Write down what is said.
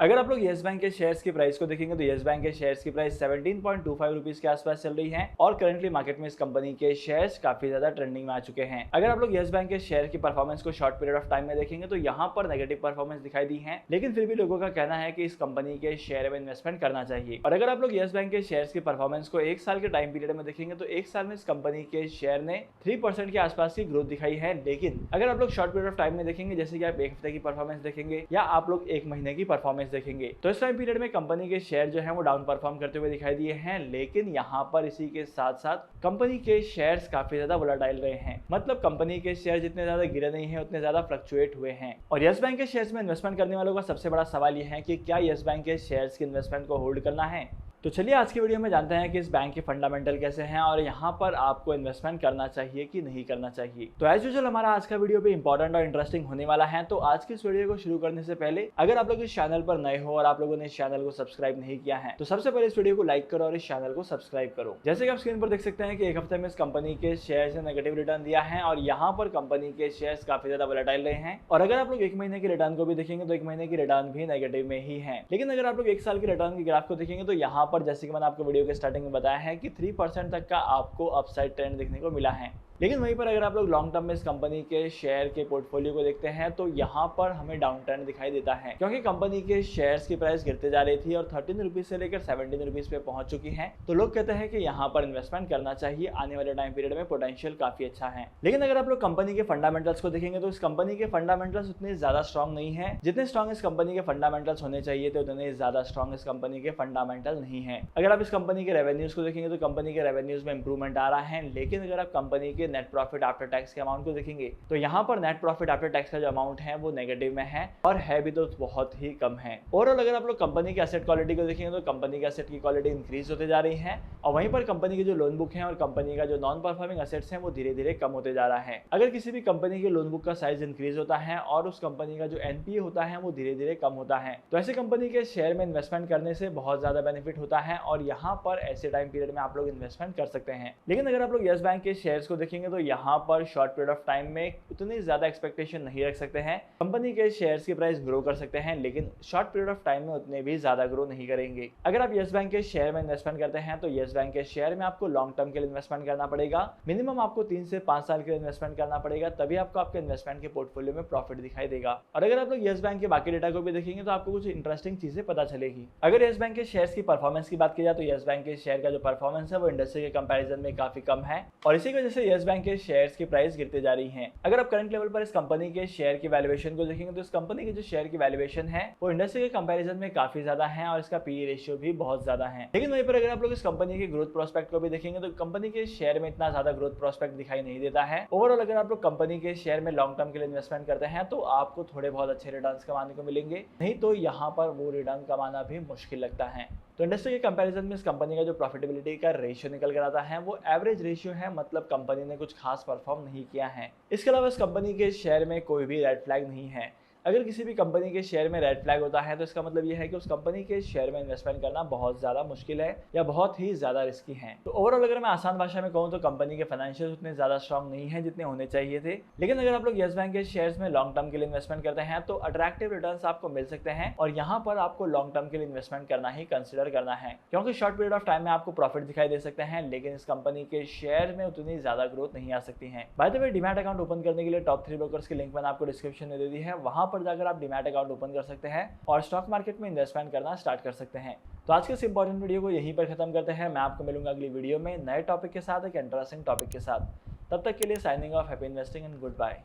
अगर आप लोग येस बैंक के शेयर्स की प्राइस को देखेंगे तो येस बैंक के शेयर्स की प्राइस 17.25 रुपीज के आसपास चल रही है और करंटली मार्केट में इस कंपनी के शेयर्स काफी ज्यादा ट्रेंडिंग में आ चुके हैं। अगर आप लोग येस बैंक के शेयर की परफॉर्मेंस को शॉर्ट पीरियड ऑफ टाइम में देखेंगे तो यहाँ पर नेगेटिव परफॉर्मेंस दिखाई दी है, लेकिन फिर भी लोगों का कहना है कि इस कंपनी के शेयर में इन्वेस्टमेंट करना चाहिए। और अगर आप लोग येस बैंक के शेयर्स की परफॉर्मेंस को एक साल के टाइम पीरियड में देखेंगे तो एक साल में इस कंपनी के शेयर ने 3% के आसपास की ग्रोथ दिखाई है। लेकिन अगर आप लोग शॉर्ट पीरियड ऑफ टाइम में देखेंगे, जैसे कि आप एक हफ्ते की परफॉर्मेंस देखेंगे या आप लोग एक महीने की परफॉर्मेंस देखेंगे, तो इस टाइम पीरियड में कंपनी के शेयर जो है वो डाउन परफॉर्म करते हुए दिखाई दिए हैं। लेकिन यहाँ पर इसी के साथ साथ कंपनी के शेयर्स काफी ज्यादा वोलेटाइल रहे हैं, मतलब कंपनी के शेयर जितने ज्यादा गिरे नहीं है उतने ज्यादा फ्लक्चुएट हुए हैं। और येस बैंक के शेयर्स में इन्वेस्टमेंट करने वालों का सबसे बड़ा सवाल यह है कि क्या येस बैंक के शेयर्स की इन्वेस्टमेंट को होल्ड करना है। तो चलिए आज की वीडियो में जानते हैं कि इस बैंक के फंडामेंटल कैसे हैं और यहाँ पर आपको इन्वेस्टमेंट करना चाहिए कि नहीं करना चाहिए। तो एज यूजुअल हमारा आज का वीडियो भी इंपॉर्टेंट और इंटरेस्टिंग होने वाला है। तो आज की इस वीडियो को शुरू करने से पहले अगर आप लोग इस चैनल पर नए हो और आप लोगों ने इस चैनल को सब्सक्राइब नहीं किया है तो सबसे पहले इस वीडियो को लाइक करो और इस चैनल को सब्सक्राइब करो। जैसे कि आप स्क्रीन पर देख सकते हैं कि एक हफ्ते में इस कंपनी के शेयर ने नेगेटिव रिटर्न दिया है और यहाँ पर कंपनी के शेयर काफी ज्यादा वोलेटाइल रहे हैं। और अगर आप लोग एक महीने के रिटर्न को भी देखेंगे तो एक महीने की रिटर्न भी नेगेटिव में ही है। लेकिन अगर आप लोग एक साल के रिटर्न की ग्राफ को देखेंगे तो यहाँ पर जैसे कि मैंने आपको वीडियो के स्टार्टिंग में बताया है कि 3% तक का आपको अपसाइड ट्रेंड देखने को मिला है। लेकिन वहीं पर अगर आप लोग लॉन्ग टर्म में इस कंपनी के शेयर के पोर्टफोलियो को देखते हैं तो यहाँ पर हमें डाउन ट्रेंड दिखाई देता है, क्योंकि कंपनी के शेयर्स की प्राइस गिरते जा रही थी और 13 रुपीज से लेकर 17 रुपीज पे पहुंच चुकी है। तो लोग कहते हैं कि यहाँ पर इन्वेस्टमेंट करना चाहिए, आने वाले टाइम पीरियड में पोटेंशियल काफी अच्छा है। लेकिन अगर आप लोग कंपनी के फंडामेंटल्स को देखेंगे तो इस कंपनी के फंडामेंटल्स उतने ज्यादा स्ट्रॉन्ग नहीं है। जितने स्ट्रॉन्ग इस कंपनी के फंडामेंटल्स होने चाहिए थे उतने ज्यादा स्ट्रॉन्ग इस कंपनी के फंडामेंटल नहीं है। अगर आप इस कंपनी के रेवेन्यूज को देखेंगे तो कंपनी के रेवेन्यूज में इंप्रूवमेंट आ रहा है, लेकिन अगर आप कंपनी के नेट प्रॉफिट आफ्टर टैक्स के अमाउंट को देखेंगे तो यहाँ पर नेट प्रॉफिट आफ्टर टैक्स का जो अमाउंट है वो नेगेटिव में है और है भी तो बहुत ही कम है। ओवरऑल अगर आप लोग कंपनी की एसेट क्वालिटी को देखेंगे तो कंपनी की एसेट की क्वालिटी इंक्रीज होते जा रही है और वहीं पर कंपनी की जो लोन बुक है और कंपनी का जो नॉन परफॉर्मिंग एसेट्स है वो धीरे धीरे कम होते जा रहा है। अगर किसी भी कंपनी के लोन बुक का साइज इंक्रीज होता है और उस कंपनी का जो एनपीए होता है वो धीरे धीरे कम होता है, तो ऐसे कंपनी के शेयर में इन्वेस्टमेंट करने से बहुत ज्यादा बेनिफिट होता है और यहाँ पर ऐसे टाइम पीरियड में आप लोग इन्वेस्टमेंट कर सकते हैं। लेकिन अगर आप लोग येस बैंक के शेयर्स को देखेंगे तो यहाँ पर शॉर्ट पीरियड ऑफ टाइम में उतनी ज्यादा एक्सपेक्टेशन नहीं रख सकते हैं। कंपनी के शेयर्स की प्राइस ग्रो कर सकते हैं, लेकिन शॉर्ट पीरियड ऑफ टाइम में उतने भी ज्यादा ग्रो नहीं करेंगे। अगर आप येस बैंक के शेयर में इन्वेस्टमेंट करते हैं तो येस बैंक के शेयर में आपको लॉन्ग टर्म के लिए इन्वेस्टमेंट करना पड़ेगा। मिनिमम आपको 3 से 5 साल के लिए इन्वेस्टमेंट करना पड़ेगा, तभी आपको आपके इन्वेस्टमेंट के पोर्टफोलियो में प्रॉफिट दिखाई देगा। और अगर आप लोग येस बैंक के बाकी डेटा को भी देखेंगे तो आपको कुछ इंटरेस्टिंग चीजें पता चलेगी। अगर येस बैंक के शेयर्स की परफॉर्मेंस की बात की जाए तो येस बैंक के शेयर का जो परफॉर्मेंस है वो इंडस्ट्री के कंपैरिजन में काफी कम है और इसी वजह से येस बैंक के शेयर्स की प्राइस गिरते जा रही है। अगर आप करंट लेवल पर इस कंपनी के शेयर की वैल्यूएशन को देखेंगे तो इस कंपनी की जो शेयर की वैल्यूएशन है वो इंडस्ट्री के कंपैरिजन में काफी ज्यादा है और इसका पीई रेशियो भी बहुत ज्यादा है। लेकिन वहीं पर अगर आप लोग इस कंपनी के ग्रोथ प्रोस्पेक्ट को भी देखेंगे तो कंपनी के शेयर में इतना ज्यादा ग्रोथ प्रोस्पेक्ट दिखाई नहीं देता है। ओवरऑल अगर आप लोग कंपनी के शेयर में लॉन्ग टर्म के लिए इन्वेस्टमेंट करते हैं तो आपको थोड़े बहुत अच्छे रिटर्न कमाने को मिलेंगे, नहीं तो यहाँ पर वो रिटर्न कमाना भी मुश्किल लगता है। तो इंडस्ट्री के कंपैरिजन में इस कंपनी का जो प्रॉफिटेबिलिटी का रेशियो निकल कर आता है वो एवरेज रेशियो है, मतलब कंपनी ने कुछ खास परफॉर्म नहीं किया है। इसके अलावा इस कंपनी के शेयर में कोई भी रेड फ्लैग नहीं है। अगर किसी भी कंपनी के शेयर में रेड फ्लैग होता है तो इसका मतलब यह है कि उस कंपनी के शेयर में इन्वेस्टमेंट करना बहुत ज्यादा मुश्किल है या बहुत ही ज्यादा रिस्की है। तो ओवरऑल अगर मैं आसान भाषा में कहूँ तो कंपनी के फाइनेंशियल उतने ज्यादा स्ट्रॉन्ग नहीं है जितने होने चाहिए थे। लेकिन अगर आप लोग येस बैंक के शेयर्स में लॉन्ग टर्म के लिए इन्वेस्टमेंट करते हैं तो अट्रैक्टिव रिटर्न्स आपको मिल सकते हैं और यहाँ पर आपको लॉन्ग टर्म के लिए इन्वेस्टमेंट करना ही कंसिडर करना है, क्योंकि शॉर्ट पीरियड ऑफ टाइम में आपको प्रॉफिट दिखाई दे सकते हैं लेकिन इस कंपनी के शेयर में उतनी ज्यादा ग्रोथ नहीं आ सकती है। By the way, demat account open करने के लिए टॉप 3 ब्रोकर्स की लिंक मैंने आपको डिस्क्रिप्शन में दे दी है, वहां पर जाकर आप डीमैट अकाउंट ओपन कर सकते हैं और स्टॉक मार्केट में इन्वेस्टमेंट करना स्टार्ट कर सकते हैं। तो आज के इस इंपॉर्टेंट वीडियो को यहीं पर खत्म करते हैं। मैं आपको मिलूंगा अगली वीडियो में नए टॉपिक के साथ, एक इंटरेस्टिंग टॉपिक के साथ। तब तक के लिए signing off, happy investing and good bye.